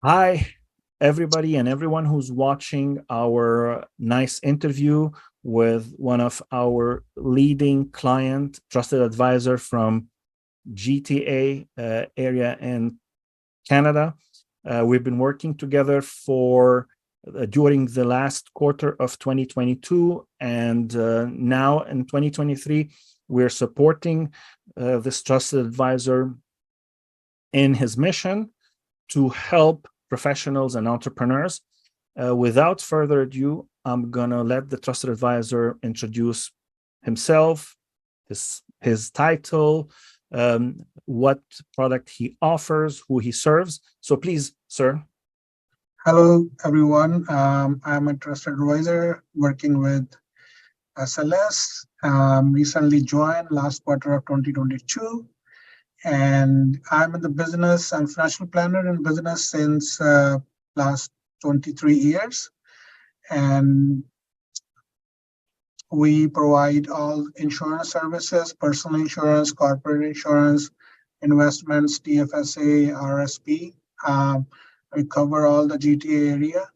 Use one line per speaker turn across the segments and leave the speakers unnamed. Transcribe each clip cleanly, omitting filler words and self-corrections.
Hi, everybody and everyone who's watching our nice interview with one of our leading client, trusted advisor from GTA area in Canada. We've been working together for during the last quarter of 2022, and now in 2023, we're supporting this trusted advisor in his mission to help professionals and entrepreneurs. Without further ado, I'm gonna let the trusted advisor introduce himself, his title, what product he offers, who he serves. So please, sir.
Hello, everyone. I'm a trusted advisor working with SLS. Recently joined last quarter of 2022. And I'm in the business, I'm financial planner in business since last 23 years. And we provide all insurance services, personal insurance, corporate insurance, investments, TFSA, RSP. We cover all the GTA area,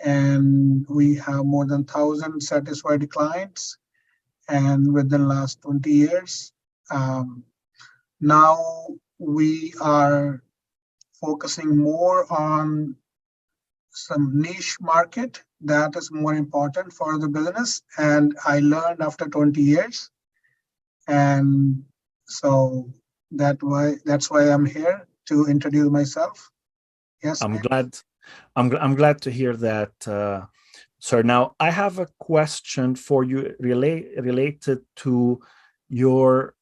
and we have more than 1,000 satisfied clients. And within the last 20 years, now we are focusing more on some niche market that is more important for the business. And I learned after 20 years. And so that's why I'm here to introduce myself. Yes,
I'm glad to hear that, sir. Now, I have a question for you related to your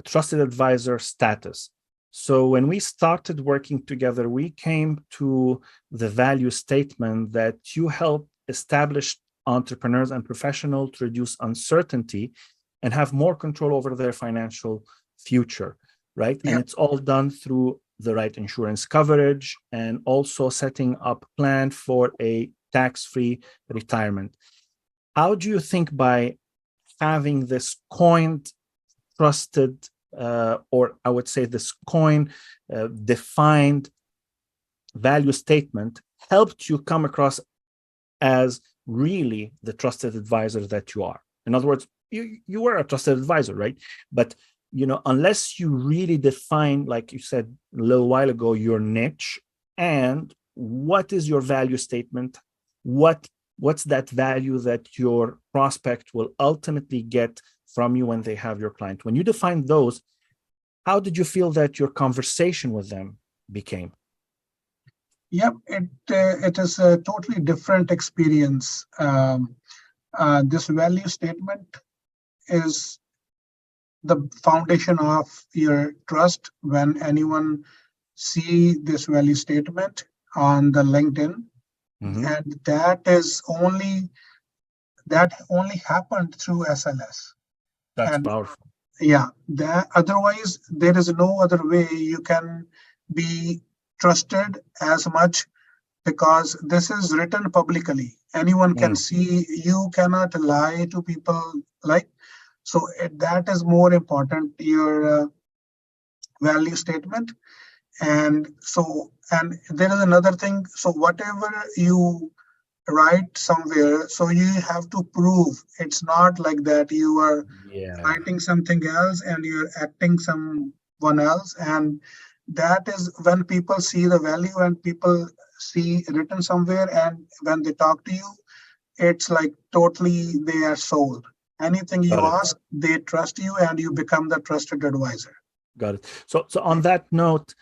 trusted advisor status. So when we started working together, we came to the value statement that you help established entrepreneurs and professionals to reduce uncertainty and have more control over their financial future, right?
Yeah.
And it's all done through the right insurance coverage and also setting up a plan for a tax-free retirement. How do you think by having this coined, trusted, or I would say this defined value statement helped you come across as really the trusted advisor that you are? In other words, you were a trusted advisor, right? But unless you really define, like you said a little while ago, your niche and what is your value statement, what's that value that your prospect will ultimately get from you when they have your client. When you define those, how did you feel that your conversation with them became?
Yep, it is a totally different experience. This value statement is the foundation of your trust. When anyone see this value statement on the LinkedIn, and that only happened through SLS.
That's powerful.
Yeah, otherwise there is no other way you can be trusted as much, because this is written publicly. Anyone can see. You cannot lie to people, so that is more important, your value statement. And there is another thing. So whatever you write somewhere, so you have to prove. It's not like that you are writing something else and you're acting someone else. And that is when people see the value and people see written somewhere, and when they talk to you, it's like totally they are sold. Anything you ask, they trust you, and you become the trusted advisor.
Got it. So on that note,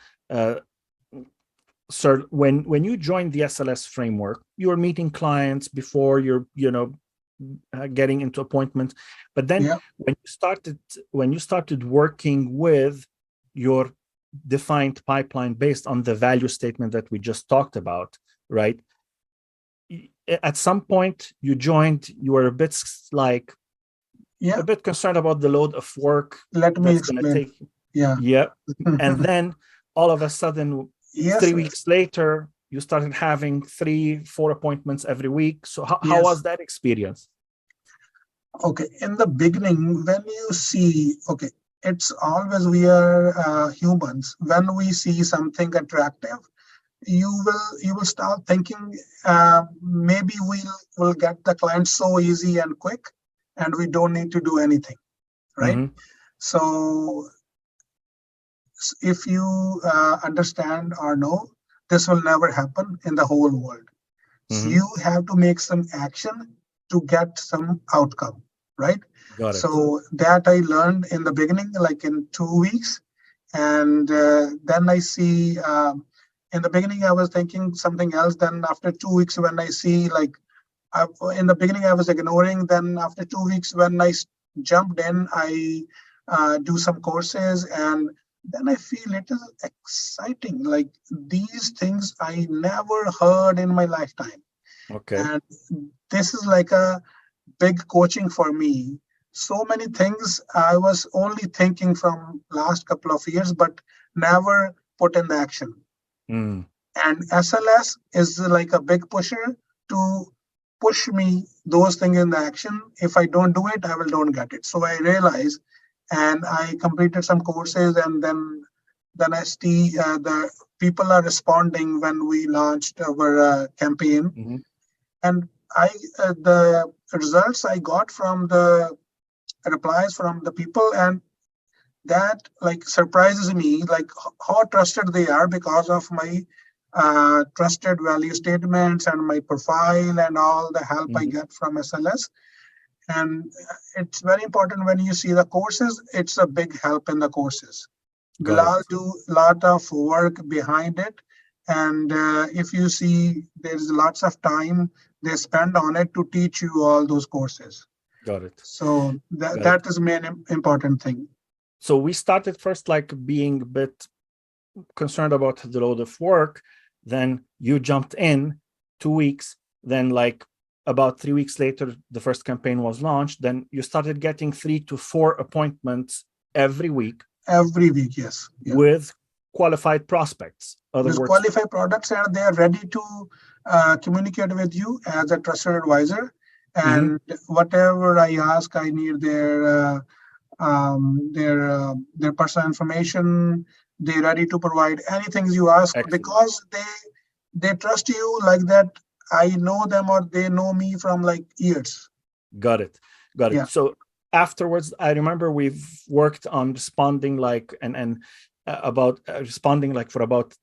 sir, when you joined the SLS framework, you were meeting clients before you're getting into appointments, but then when you started working with your defined pipeline based on the value statement that we just talked about, right? At some point you joined, you were a bit a bit concerned about the load of work.
Let me explain.
And then all of a sudden, 3 weeks later, you started having 3-4 appointments every week. So how was that experience?
Okay, in the beginning, when you see, it's always, we are humans. When we see something attractive, you will start thinking, maybe we'll get the client so easy and quick, and we don't need to do anything, right?
Mm-hmm.
So if you understand or know, this will never happen in the whole world. So
Mm-hmm.
you have to make some action to get some outcome, right?
Got it.
So that I learned in the beginning, like in 2 weeks. And then I see, in the beginning, I was thinking something else. Then after 2 weeks, when I see, like, in the beginning, I was ignoring. Then after 2 weeks, when I jumped in, I do some courses, and then I feel it is exciting. Like, these things I never heard in my lifetime.
Okay.
And this is like a big coaching for me. So many things I was only thinking from last couple of years, but never put in the action.
Mm.
And SLS is like a big pusher to push me those things in the action. If I don't do it, I will don't get it. So I realize, and I completed some courses, and then I see the people are responding when we launched our campaign.
Mm-hmm.
And I the results I got from the replies from the people, and that like surprises me, like how trusted they are because of my trusted value statements and my profile and all the help I
Mm-hmm.
get from SLS. And it's very important when you see the courses, it's a big help in the courses.
Got
Bilal
it.
do a lot of work behind it. And if you see, there's lots of time they spend on it to teach you all those courses.
Got it.
So that,
Got it.
that is main important thing.
So we started first like being a bit concerned about the load of work. Then you jumped in 2 weeks. Then, like about 3 weeks later, the first campaign was launched. Then you started getting 3 to 4 appointments every week
Every week, yes. Yeah.
with qualified prospects. Other
With
words,
qualified products, and they are ready to communicate with you as a trusted advisor.
mm-hmm.
And whatever I ask, I need their personal information. They're ready to provide anything you ask
Excellent.
because they trust you like that. I know them or they know me from like years.
Got it. Got it.
Yeah.
So afterwards, I remember we've worked on responding like and about responding like for about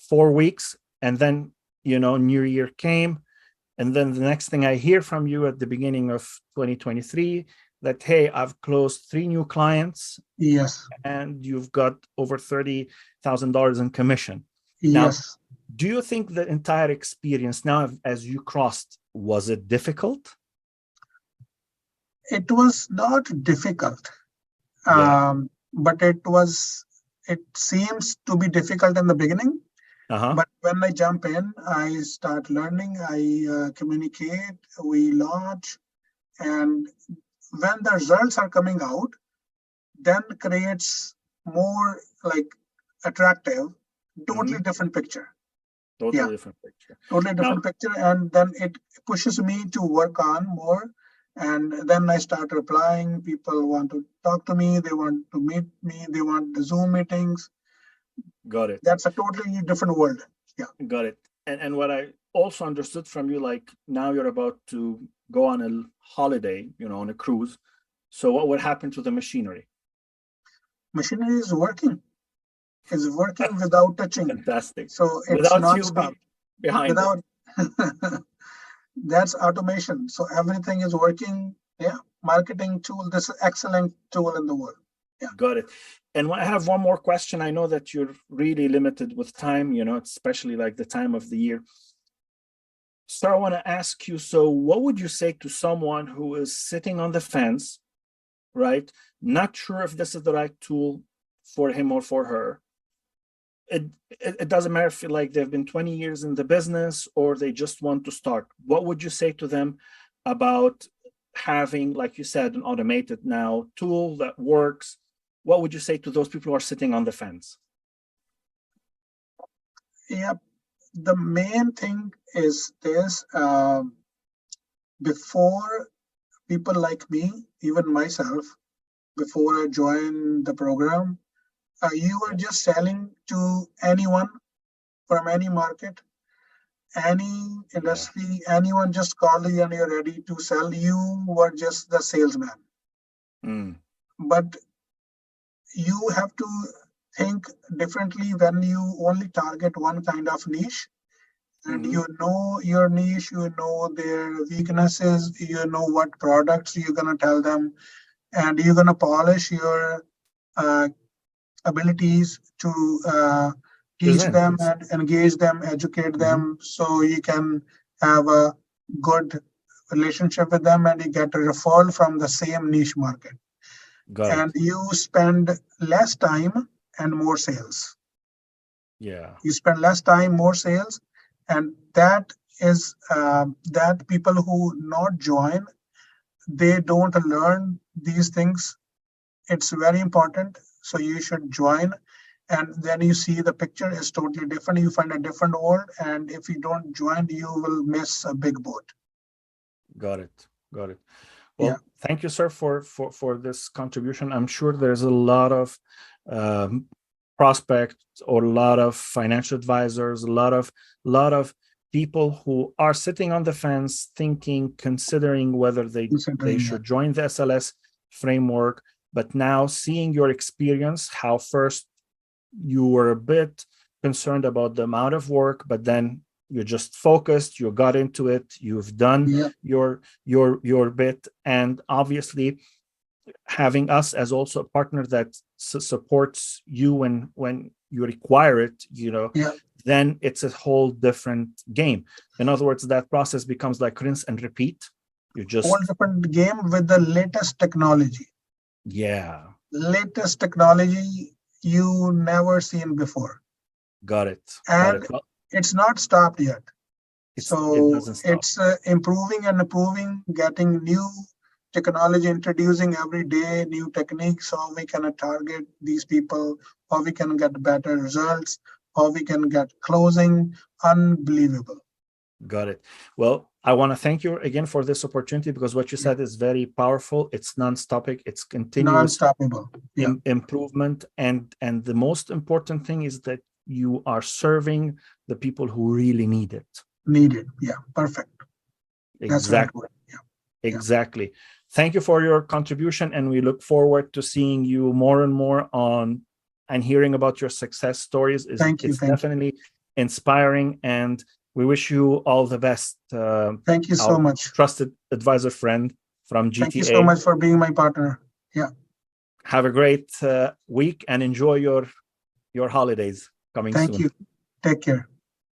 4 weeks, and then New Year came, and then the next thing I hear from you at the beginning of 2023 that hey, I've closed 3 new clients
Yes.
and you've got over $30,000 in commission. Now,
Yes.
do you think the entire experience now as you crossed, was it difficult?
It was not difficult,
Yeah.
but it seems to be difficult in the beginning.
Uh-huh.
But when I jump in, I start learning, I communicate, we launch, and when the results are coming out, then creates more like attractive, totally
Mm-hmm.
different picture. Yeah,
Totally different picture.
totally
Now,
different picture. And then it pushes me to work on more. And then I start replying. People want to talk to me, they want to meet me, they want the Zoom meetings.
got it.
That's a totally different world. Yeah.
Got it. And what I also understood from you, like now you're about to go on a holiday, on a cruise. So what would happen to the machinery?
Machinery is working without touching.
Fantastic.
So it's
Without you
non-stop.
behind it.
Without that's automation. So everything is working. Yeah. Marketing tool. This is excellent tool in the world. Yeah.
Got it. And I have one more question. I know that you're really limited with time, especially like the time of the year. So I want to ask you, so what would you say to someone who is sitting on the fence, right? Not sure if this is the right tool for him or for her. It doesn't matter if like they've been 20 years in the business or they just want to start. What would you say to them about having, like you said, an automated now tool that works? What would you say to those people who are sitting on the fence?
Yeah. The main thing is this, before people like me, even myself, before I joined the program, you were just selling to anyone from any market, any industry, anyone just call you and you're ready to sell. You were just the salesman. But you have to think differently when you only target one kind of niche. And you know your niche, you know their weaknesses, you know what products you're going to tell them, and you're going to polish your abilities to teach them and engage them, educate them, so you can have a good relationship with them and you get a referral from the same niche market. And you spend less time and more sales.
Yeah.
You spend less time, more sales. And that is that people who not join, they don't learn these things. It's very important. So you should join. And then you see the picture is totally different. You find a different world. And if you don't join, you will miss a big boat.
Got it. Got it. Well, thank you, sir, for this contribution. I'm sure there's a lot of prospects or a lot of financial advisors, a lot of people who are sitting on the fence, thinking, considering whether they should join the SLS framework. But now seeing your experience, how first you were a bit concerned about the amount of work, but then you just focused, you got into it, you've done your bit, and obviously having us as also a partner that supports you when you require it, then it's a whole different game. In other words, that process becomes like rinse and repeat. You just
whole different game with the latest technology. Latest technology you never seen before.
Got it.
And it's not stopped yet. It's improving and improving, getting new technology, introducing every day new techniques, how we can target these people, how we can get better results, how we can get closing. Unbelievable.
Got it. Well, I want to thank you again for this opportunity, because what you said is very powerful. It's non-stopping. It's continuous improvement. And the most important thing is that you are serving the people who really need it.
Perfect.
Exactly. Exactly. Thank you for your contribution, and we look forward to seeing you more and more on and hearing about your success stories. It's definitely inspiring, and we wish you all the best.
Thank you so much.
Trusted advisor friend from GTA.
Thank you so much for being my partner.
Have a great week and enjoy your holidays coming soon.
Thank you. Take care.